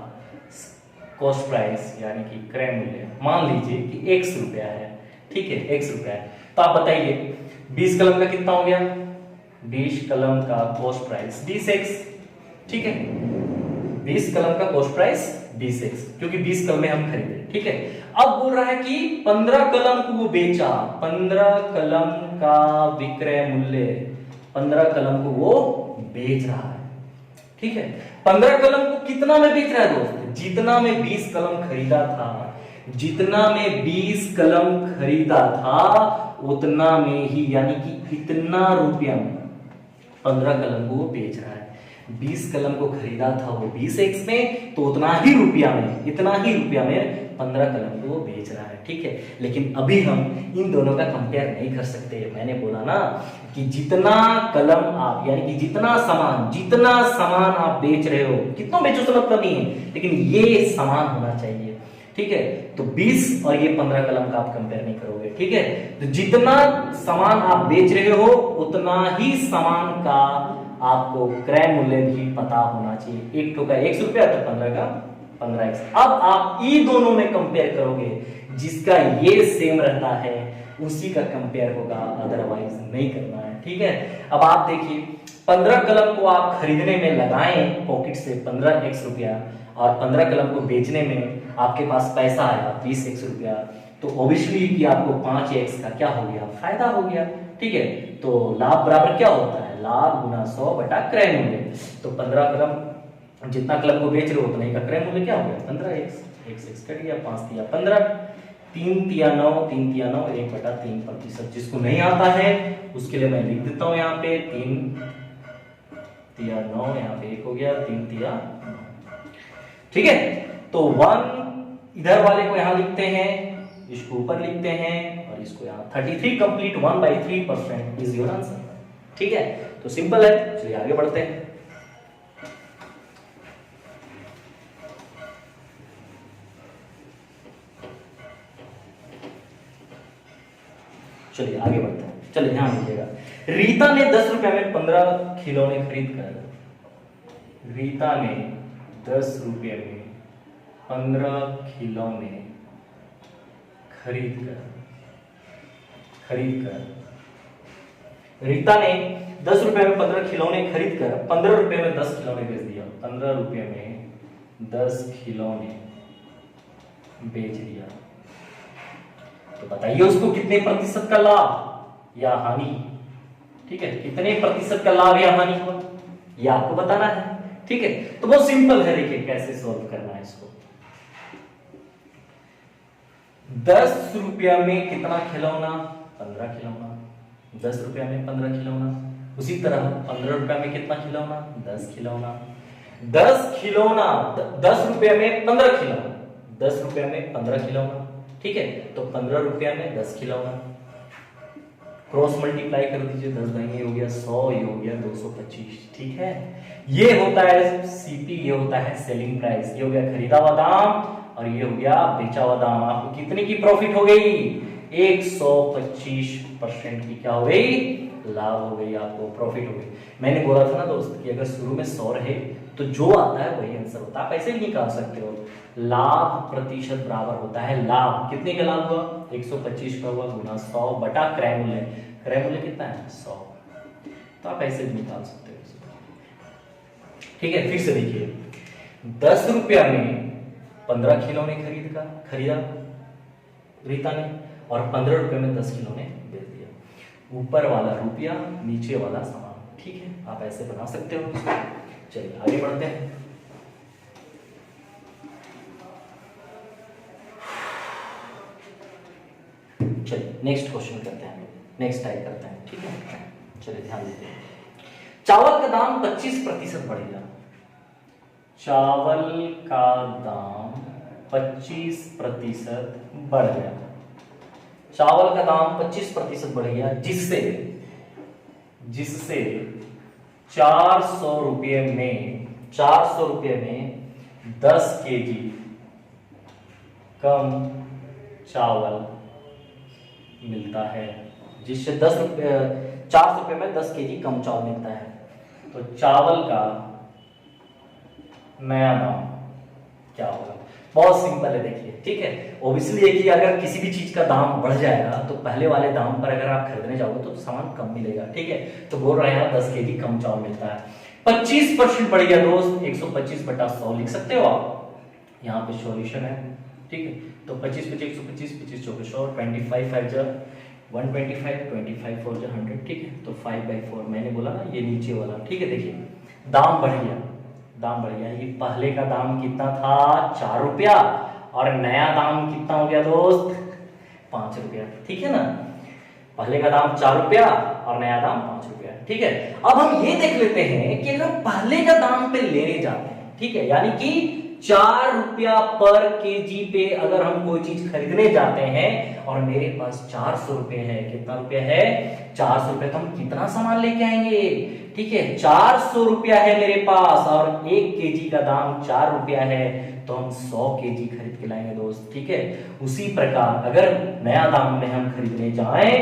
कॉस्ट प्राइस यानी कि क्रय मूल्य मान लीजिए कि x रुपया है, ठीक है, x रुपया है। तो आप बताइए 20 कलम का कितना हो गया, 20 कलम का कॉस्ट प्राइस 20x, ठीक है। 20 कलम का कॉस्ट प्राइस 20x, क्योंकि 20 कलमें हम खरीदे, ठीक है। अब बोल रहा है कि 15 कलम को वो बेचा, 15 कलम का विक्रय मूल्य, 15 कलम को वो बेच रहा है, ठीक है। 15 कलम को कितना में बेच रहा है दोस्त, जितना में 20 कलम खरीदा था, जितना में 20 कलम खरीदा था उतना में ही, यानी कि इतना रुपया में, 15 कलम को वो बेच रहा है। 20 कलम को खरीदा था वो 20x में, तो उतना ही रुपया में, इतना ही रुपया में 15 कलम को वो बेच रहा है, ठीक है। लेकिन अभी हम इन दोनों का कंपेयर नहीं कर सकते। मैंने बोला ना कि जितना कलम आप, यानी कि जितना सामान आप बेच रहे हो, कितना बेचो से मतलब नहीं है, लेकिन ये सामान होना चाहिए, ठीक है। तो 20 और ये 15 कलम का आप कंपेयर नहीं करोगे, ठीक है। तो जितना सामान आप बेच रहे हो उतना ही सामान का आपको क्रय मूल्य भी पता होना चाहिए। एक तो का 100 रुपया, तो 15 का 15x। अब आप ये दोनों में कंपेयर करोगे, जिसका ये सेम रहता है उसी का कंपेयर होगा, अदरवाइज नहीं करना है, ठीक है। अब आप देखिए 15 कलम को आप खरीदने में लगाएं पॉकेट से 15x रुपया, और 15 कलम को बेचने में आपके पास पैसा आया 20x रुपया, तो ऑब्वियसली कि आपको 5x का क्या हो गया, फायदा हो गया, ठीक है। तो लाभ बराबर क्या होता है, लाभ गुना 100 बटा क्रय मूल्य। तो 15 कलम, जितना कलम को बेच रहे हो उतना ही का क्रय मूल्य क्या हो गया, 15x, x कट गया, 5 तिया 15, 3 तिया 9, 3 तिया 9, 1/3%। जिसको नहीं आता है उसके लिए मैं लिख देता हूं यहाँ पे 3 तिया 9, यहाँ पे 1 हो गया, 3 तिया 9, ठीक है। तो 1 इधर वाले को यहां लिखते हैं, इसको ऊपर लिखते हैं, और इसको यहां 33 कंप्लीट 1/3% इज योर आंसर, ठीक है। तो सिंपल है, चलिए आगे बढ़ते हैं। चलिए आगे बढ़ते हैं, चलिए ध्यान दीजिएगा। रीता ने 10 रुपए में 15 खिलौने खरीद कर, रीता ने 10 रुपये में 15 खिलौने खरीद कर रीता ने 10 रुपए में 15 खिलौने खरीद कर 15 रुपए में 10 खिलौने बेच दिया। 15 रुपए में 10 खिलौने बेच दिया, तो बताइए उसको कितने प्रतिशत का लाभ या हानि, ठीक है। कितने प्रतिशत का लाभ या हानि हुआ ये आपको बताना है, ठीक है। तो बहुत सिंपल है, देखिए कैसे सॉल्व करना है इसको। 10 रुपया में कितना खिलौना, 15 खिलौना, 10 रुपया में 15 खिलौना। उसी तरह 15 रुपया में कितना खिलौना, 10 खिलौना। 10 खिलौना, 10 रुपया में 15 खिलौना, 10 रुपया में 15 खिलौना, ठीक है। तो 15 रुपया में 10 खिलौना, क्रॉस मल्टीप्लाई कर दीजिए, 10 भाई ये हो गया 100, ये हो गया 225, ठीक है। ये होता है सीपी, ये होता है सेलिंग प्राइस, ये हो गया खरीदा हुआ दाम, और ये हो गया बेचा हुआ दाम। आपको कितने की प्रॉफिट हो गई, 125% की क्या हो गई, लाभ हो गई, आपको प्रॉफिट हो गई। मैंने बोला था ना दोस्त कि अगर शुरू में 100 रहे तो जो आता है वही आंसर होता है, आप ऐसे भी निकाल सकते हो। लाभ प्रतिशत बराबर होता है लाभ, कितने का लाभ हुआ, 125 का हुआ, गुना 100 बटा क्रय मूल्य। क्रय मूल्य कितना है, 100, तो आप ऐसे भी निकाल सकते हो, ठीक है। फिर से देखिए 10 रुपया में 15 खिलौने खरीदा रीता ने, और 15 रुपए में 10 खिलौने बेच दिया। ऊपर वाला रुपया, नीचे वाला सामान, ठीक है। आप ऐसे बना सकते हो। चलिए आगे बढ़ते हैं। चलिए नेक्स्ट क्वेश्चन करते हैं, नेक्स्ट टाइप करते हैं, ठीक है। चलिए ध्यान दीजिए। चावल का दाम 25% बढ़ गया, चावल का दाम 25% बढ़ गया, चावल का दाम 25% बढ़ गया, जिससे 400 रुपये में 10 केजी कम चावल मिलता है, जिससे 400 रुपये में 10 केजी कम चावल मिलता है। तो चावल का नया दाम क्या होगा, बहुत सिंपल है, देखिए, ठीक है। ऑब्वियसली है कि अगर किसी भी चीज का दाम बढ़ जाएगा तो पहले वाले दाम पर अगर आप खरीदने जाओगे तो सामान कम मिलेगा, ठीक है। तो बोल रहे हैं 10 केजी कम चावल मिलता है, 25% बढ़ गया दोस्त, 125 बटा 100 लिख सकते हो आप, यहाँ पे सॉल्यूशन है, ठीक है। तो 25 25 125, 25 चौके 100, 25 5 जा 125, 25 4 जा 100, ठीक है। तो 5/4 मैंने बोला ना ये नीचे वाला, ठीक है। देखिए दाम बढ़ गया, ये पहले का दाम कितना था, 4 रुपया, और नया दाम कितना हो गया दोस्त, 5 रुपया, ठीक है ना। पहले का दाम 4 रुपया और नया दाम 5 रुपया, ठीक ठीक है। अब हम ये देख लेते हैं कि अगर पहले का दाम पे लेने जाते हैं, ठीक है, यानी कि 4 रुपया पर केजी पे अगर हम कोई चीज खरीदने जाते हैं और मेरे पास 400 रुपए है, कितना रुपया है, 400 रुपए, तो हम कितना सामान लेके आएंगे, ठीक है, 400 रुपया है मेरे पास और 1 केजी का दाम 4 रुपया है, तो हम 100 केजी खरीद के लाएंगे दोस्त, ठीक है। उसी प्रकार अगर नया दाम में हम खरीदने जाएं,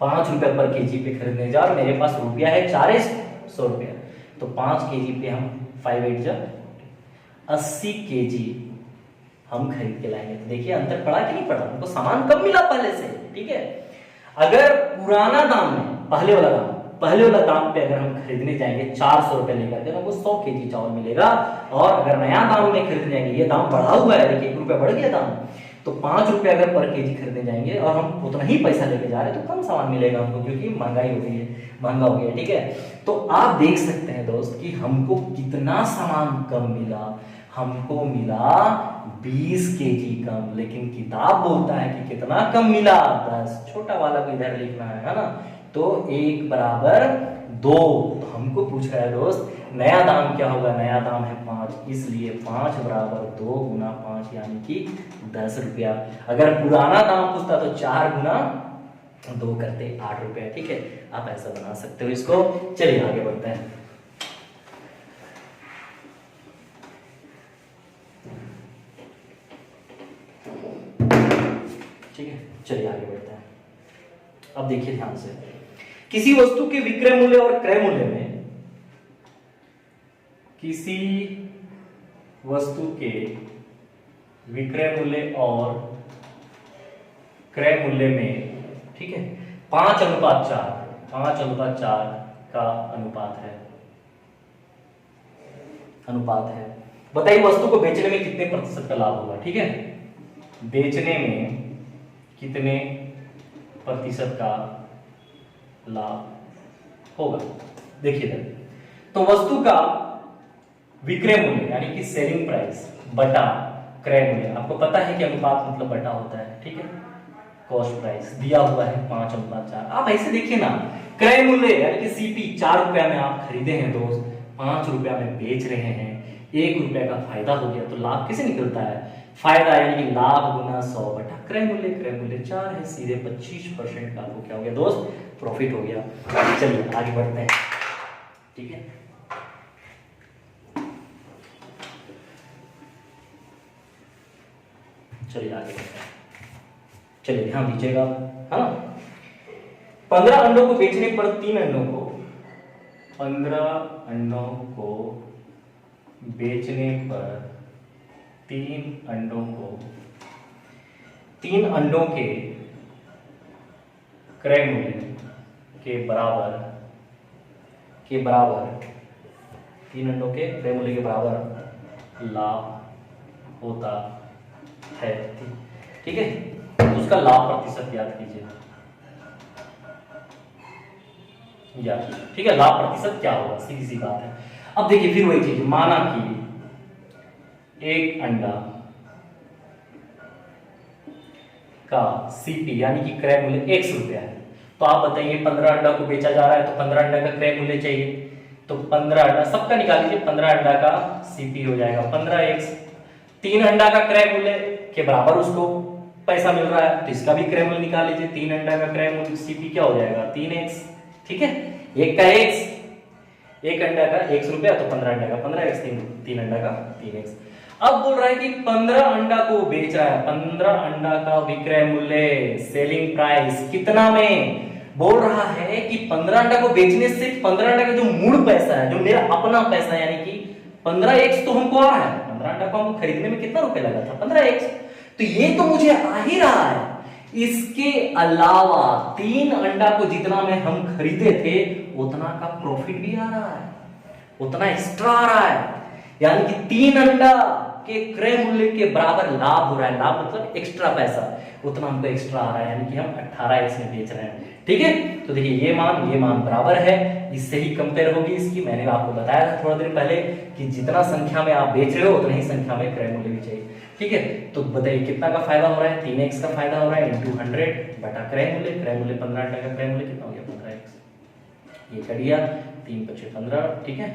5 रुपए पर केजी पे खरीदने जाओ, मेरे पास रुपया है 400 रुपया, तो 5 केजी पे हम 5 8 80 केजी हम खरीद के लाएंगे। तो देखिए अंतर पड़ा कि नहीं पड़ा, हमको सामान कम मिला पहले से, ठीक है। अगर पुराना दाम में पहले वाला दाम पे अगर हम खरीदने जाएंगे 400 रुपए लेकर के, तो हमको 100 केजी चावल मिलेगा। और अगर नया दाम में खरीदने जाएंगे, ये दाम बढ़ा हुआ है, देखिए 1 रुपया बढ़ गया दाम, तो 5 रुपए अगर पर केजी खरीदने जाएंगे और हम उतना ही पैसा लेके जा रहे हैं, तो कम सामान मिलेगा हमको, क्योंकि महंगाई हो गई है, महंगा हो गया, ठीक है। तो आप देख सकते हैं दोस्त कि हमको कितना सामान कम मिला, हमको मिला 20 केजी कम, लेकिन किताब बोलता है कि कितना कम मिला, 10, छोटा वाला को इधर लिखना है ना, तो 1 बराबर 2, तो हमको पूछ रहा है दोस्त नया दाम क्या होगा, नया दाम है 5, इसलिए 5 बराबर 2 गुना 5 यानी कि 10 रुपया। अगर पुराना दाम पूछता तो 4 गुना 2 करते 8 रुपया, ठीक है। आप ऐसा बना सकते हो इसको। चलिए आगे बढ़ते हैं। ठीक है, चलिए आगे बढ़ते हैं। अब देखिए ध्यान से, किसी वस्तु के विक्रय मूल्य और क्रय मूल्य में, किसी वस्तु के विक्रय मूल्य और क्रय मूल्य में, ठीक है, 5:4 का अनुपात है। बताइए वस्तु को बेचने में कितने प्रतिशत का लाभ होगा, ठीक है, बेचने में कितने प्रतिशत का लाभ होगा। देखिए तो वस्तु का विक्रय मूल्य यानी कि सेलिंग प्राइस बटा क्रय मूल्य, आपको पता है कि अनुपात मतलब बटा होता है, ठीक है, कॉस्ट प्राइस दिया हुआ है 5:4। आप ऐसे देखिए ना, क्रय मूल्य यानी कि सीपी 4 रुपया में आप खरीदे हैं दोस्त, 5 रुपया में बेच रहे हैं, 1 रुपया का फायदा हो गया, तो लाभ कैसे निकलता है, फायदा यानी कि लाभ गुना 100 बटा क्रय मूल्य 4 है, सीधे 25% का आपको क्या हो गया दोस्त, प्रॉफिट हो गया। चलिए आगे बढ़ते हैं, ठीक है। चलिए आगे बढ़ते हैं, चलिए ध्यान दीजिएगा, है ना। 15 अंडों को बेचने पर 3 अंडों को, 15 अंडों को बेचने पर 3 अंडों को, 3 अंडों के क्रय मूल्य के बराबर 3 अंडों के क्रय मूल्य के बराबर लाभ होता है, ठीक है। उसका लाभ प्रतिशत याद कीजिए, ठीक है, लाभ प्रतिशत क्या होगा, सीधी सी बात है। अब देखिए फिर वही चीज, माना कि एक अंडा का सीपी यानी कि क्रय मूल्य 100 रुपया है, तो आप बताइए 15 अंडा को बेचा जा रहा है, तो 15 अंडा का क्रय मूल्य चाहिए, तो 15 अंडा सबका निकाल लीजिए, 15 अंडा का सीपी हो जाएगा 15x, 3 अंडा का क्रय मूल्य के बराबर उसको पैसा मिल रहा है, तो इसका भी क्रय मूल्य निकाल लीजिए, 3 अंडा का क्रय मूल्य सीपी क्या हो जाएगा 3x, ठीक है, एक का x, एक अंडा का 100 रुपया, तो 15 अंडा का 15x, 3 अंडा का 3x। अब बोल रहा है कि 15 अंडा को बेच रहा है, 15 अंडा का विक्रय मूल्य सेलिंग प्राइस कितना में, बोल रहा है कि 15 अंडा को बेचने से 15 अंडा का जो मूल पैसा है, जो मेरा अपना पैसा यानी कि 15x तो हमको आ रहा है, 15 अंडा को हमको खरीदने में कितना रुपए लगा था 15x, तो ये तो मुझे आ ही रहा है, इसके अलावा 3 अंडा को जितना में हम खरीदे थे उतना का प्रॉफिट भी आ रहा है, उतना एक्स्ट्रा आ रहा है, यानी कि 3 अंडा के क्रय मूल्य के बराबर लाभ हो रहा है, लाभ मतलब एक्स्ट्रा पैसा, उतना हमको एक्स्ट्रा आ रहा है, यानी कि हम 18x में बेच रहे हैं, ठीक है। तो देखिए ये मान बराबर है, इससे ही कंपेयर होगी इसकी, मैंने आपको बताया था थोड़ा देर पहले कि जितना संख्या में आप बेच रहे हो उतना ही संख्या में क्रय मूल्य भी चाहिए, ठीक है। तो बताइए कितना का फायदा हो रहा है, 3x का फायदा हो रहा है इंटू 100 बटा क्रय मूल्य 15 अंडा का क्रय मूल्य कितना हो गया 15x, ये कट गया, 3 × 5 = 15, ठीक है,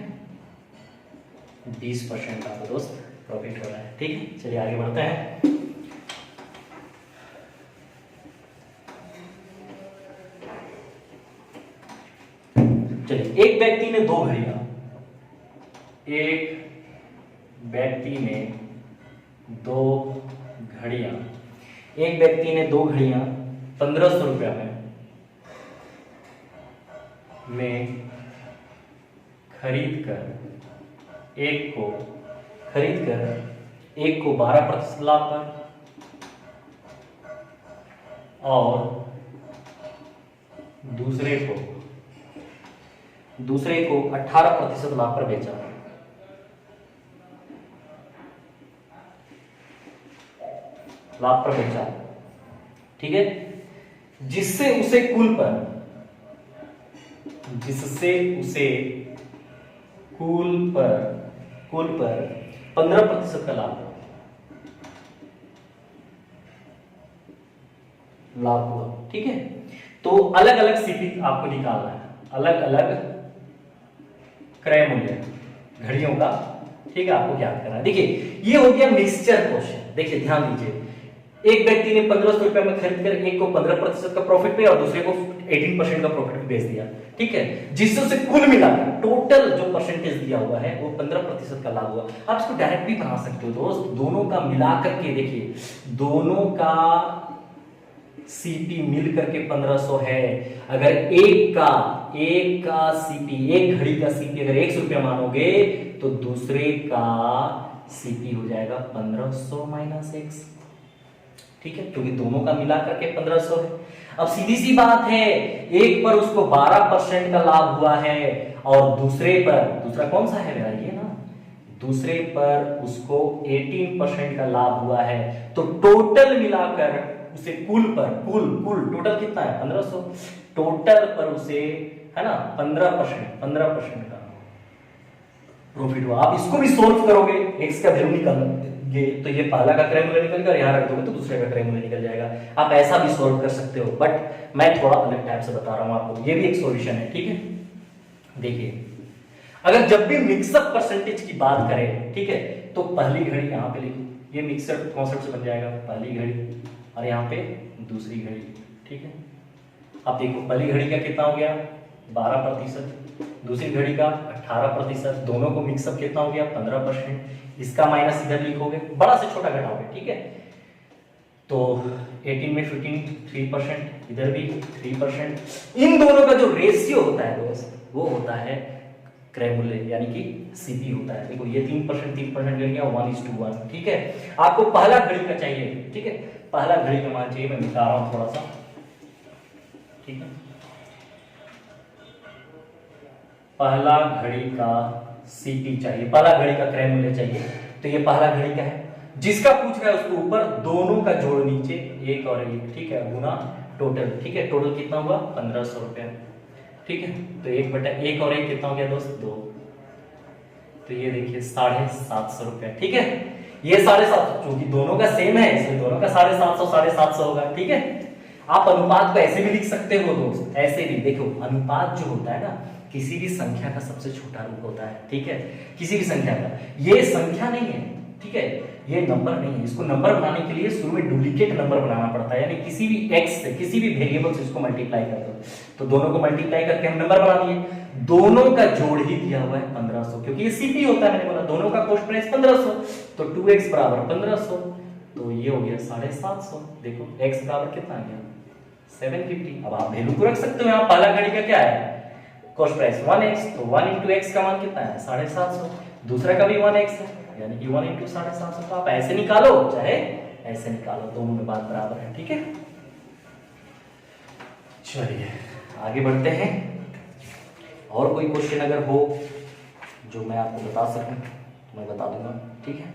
20% का आपको दोस्त प्रॉफिट हो रहा है, ठीक है। चलिए आगे बढ़ते हैं। चलिए, एक व्यक्ति ने 2 घड़ियां, एक व्यक्ति ने 2 घड़ियां, एक व्यक्ति ने 2 घड़ियां 1500 रुपया में खरीद कर एक को 12% लाभ पर और दूसरे को 18% लाभ पर बेचा। ठीक है, जिससे उसे कुल पर 15% का लाभ हुआ, ठीक है। तो अलग अलग सीपी आपको निकालना है, अलग अलग क्रय मूल्य घड़ियों का, ठीक है, आपको ज्ञात करना है। देखिए, ये हो गया मिक्सचर क्वेश्चन। देखिए ध्यान दीजिए, एक व्यक्ति ने 1500 रुपए में खरीद कर एक को 15% का प्रॉफिट पे और दूसरे को 18% का प्रॉफिट बेच दिया, ठीक है, जिससे उसे कुल मिलाकर टोटल जो परसेंटेज दिया हुआ है वो 15% का लाभ हुआ। आप इसको डायरेक्ट भी बना सकते हो दोस्त, दोनों का मिलाकर के देखिए, दोनों का सीपी मिल करके 1500 है। अगर एक का सीपी, एक घड़ी का सीपी अगर 100 रुपया मानोगे तो दूसरे का सीपी हो जाएगा 1500 - 1, ठीक है, क्योंकि दोनों का मिला करके 1500 है। अब सीधी सी बात है, एक पर उसको 12% का लाभ हुआ है और दूसरा कौन सा है मेरा, ये ना, दूसरे पर उसको 18% का लाभ हुआ है। तो टोटल मिलाकर उसे कुल टोटल कितना है, 1500, टोटल पर उसे, है ना, 15% का प्रॉफिट हुआ। आप इसको भी सोल्व करोगे, एक्स का वैल्यू निकालोगे तो ये पहला का क्रय मूल्य निकल कर, यहां रख दोगे तो दूसरे का क्रय मूल्य निकल जाएगा। आप ऐसा भी सोल्व कर सकते हो, बट मैं थोड़ा अलग टाइप से बता रहा हूं आपको, ये भी एक सॉल्यूशन है, ठीक है। देखिए, अगर जब भी मिक्सअप परसेंटेज की बात करें, ठीक है, तो पहली घड़ी यहां पे लिखो, ये मिक्सअप कॉन्सेप्ट से बन जाएगा, पहली घड़ी और यहाँ पे दूसरी घड़ी, ठीक है। अब देखो, पहली घड़ी का कितना हो गया 12%, दूसरी घड़ी का 18%, दोनों को मिक्सअप कितना हो गया 15%। इसका माइनस इधर लिखोगे, बड़ा से छोटा घटाओगे, ठीक है, तो 18 में 15 3%, इधर भी 3%। इन दोनों का जो रेशियो होता है दोस्त, वो होता है क्रय मूल्य, यानी कि सीपी होता है। देखो, ये 3% ले गया, 1:1, ठीक है। आपको पहला घड़ी का चाहिए, ठीक है, पहला घड़ी का मान चाहिए, मैं मिटा रहा हूं थोड़ा सा, ठीक है। पहला घड़ी का सीपी चाहिए, पहला घड़ी का क्रय मूल्य चाहिए, तो ये पहला घड़ी का है। जिसका पूछ रहा है उसको ऊपर, दोनों का जोड़ नीचे, एक और एक, ठीक है, गुना टोटल, ठीक है, टोटल कितना हुआ 1500 रुपया, ठीक है। तो 1/1 और 1 कितना हो गया दोस्त 2, तो ये देखिए 750 रुपया, ठीक है। ये 750, क्योंकि दोनों का सेम है इसलिए दोनों का 750 होगा, ठीक है। आप अनुपात को ऐसे भी लिख सकते हो दोस्त, ऐसे भी। देखो, अनुपात जो होता है ना, किसी भी संख्या का सबसे छोटा रूप होता है, ठीक है, किसी भी संख्या का। ये संख्या नहीं है, ठीक है, ये नंबर नहीं है। इसको नंबर बनाने के लिए शुरू में डुप्लीकेट नंबर बनाना पड़ता है, यानी किसी भी एक्स से, किसी भी वेरिएबल से इसको मल्टीप्लाई कर दो, तो दोनों को मल्टीप्लाई करके हम नंबर बना दिए। दोनों का जोड़ ही दिया हुआ है 1500, क्योंकि ये सीपी होता है, मैंने बोला दोनों का कॉस्ट प्राइस 1500, तो 2x बराबर 1500, तो ये हो गया 750। देखो, x बराबर कितना आ गया 750। अब आप वैल्यू को रख सकते हो, यहाँ पहला घड़ी का क्या है कॉस्ट प्राइस 1x, तो 1 × x का मान कितना है 750, दूसरा का भी 1x है, यानी कि 1 × 750। तो आप ऐसे निकालो चाहे ऐसे निकालो, दोनों में बात बराबर है, ठीक है। चलिए आगे बढ़ते हैं, और कोई क्वेश्चन अगर हो जो मैं आपको बता सकूं तो मैं बता दूंगा, ठीक है।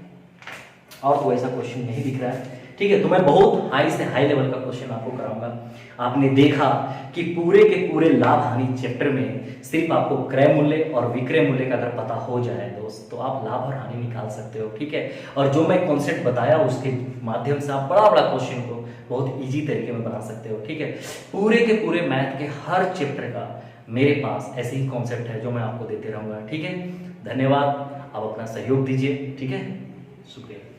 और कोई ऐसा क्वेश्चन नहीं दिख रहा है, ठीक है, तो मैं बहुत हाई से हाई लेवल का क्वेश्चन आपको कराऊंगा। आपने देखा कि पूरे के पूरे लाभ हानि चैप्टर में सिर्फ आपको क्रय मूल्य और विक्रय मूल्य का अगर पता हो जाए दोस्त, तो आप लाभ और हानि निकाल सकते हो, ठीक है। और जो मैं कॉन्सेप्ट बताया उसके माध्यम से आप बड़ा बड़ा क्वेश्चन को बहुत इजी तरीके में बना सकते हो, ठीक है। पूरे के पूरे मैथ के हर चैप्टर का मेरे पास ऐसे ही कॉन्सेप्ट है जो मैं आपको देते रहूँगा। ठीक है, धन्यवाद। आप अपना सहयोग दीजिए। ठीक है, शुक्रिया।